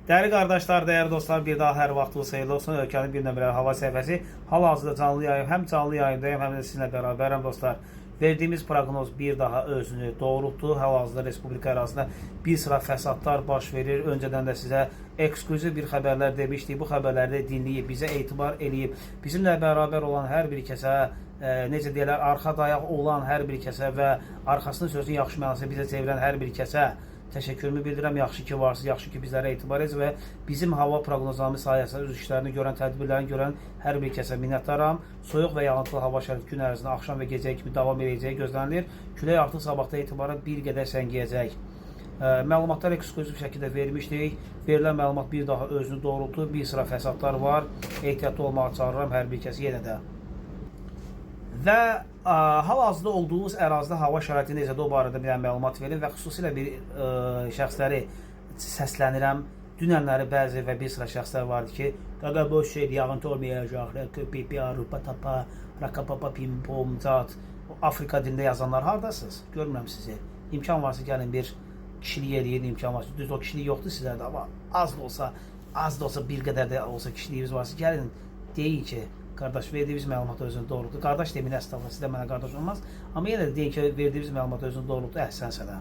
Değerli kardeşler, değerli dostlar, bir daha her vaxtınız xeyirli olsun. Ölkənin bir nömrəli hava səhifəsi hal-hazırda canlı yayım, həm canlı yayımdayım, həm də sizinlə bərabərəm dostlar. Verdiğimiz proqnoz bir daha özünü doğrultdu. Hal-hazırda Respublika ərazisində bir sıra fəsadlar baş verir. Öncədən də sizə eksklüziv bir xəbərlər demişdik. Bu xəbərləri dinləyib, bizə etibar eləyib, bizimlə bərabər olan hər bir kəsə, necə deyirlər, arxa dayaq olan hər bir kəsə və arxasını sözün yaxşı mənasında bizə çevirən hər bir kəsə təşəkkürümü bildirəm. Yaxşı ki varsınız, yaxşı ki bizlərə etibar edirsiniz və bizim hava proqnozlarımız sayəsində öz işlərini görən, tədbirlərini görən hər bir kəsə minnətdaram. Soyuq və yağıntılı hava şəraiti gün ərzində axşam və gecəyə kimi davam edəcəyi gözlənilir. Külək artıq sabahdan etibarən bir qədər səngiyəcək. Məlumatlar eksklüziv şəkildə vermişdik. Verilən məlumat bir daha özünü doğrultur. Bir sıra fəsadlar var. Ehtiyatlı olmağa çağırıram hər bir kəsi yenə də. Və hal-hazırda olduğumuz ərazidə hava şəraiti necədir, o barədə bir məlumat verin və xüsusilə bir şəxsləri səslənirəm. Dünənləri bəzi və bir sıra şəxslər vardı ki, "Qaqa boş şeydir, yağıntı olmayacaq, pipi, rupa, tapa, rakapapa, pim, pom, cat." Afrika dilində yazanlar hardasınız? Görmürəm sizi. İmkan varsa gəlin bir kişilik eləyin, imkan varsa. Düz o kişilik yoxdur sizlərdə, amma az da olsa bir qədər də olsa kişiliyiniz varsa gəlin deyin ki, qardaş, verdiğimiz məlumat özünü doğrultdu. Qardaş demin əstəğfurullah, sizdə mənə qardaş olmaz. Amma yenə də deyin ki, verdiğimiz məlumat özünü doğrultdu. Əhsən sənə.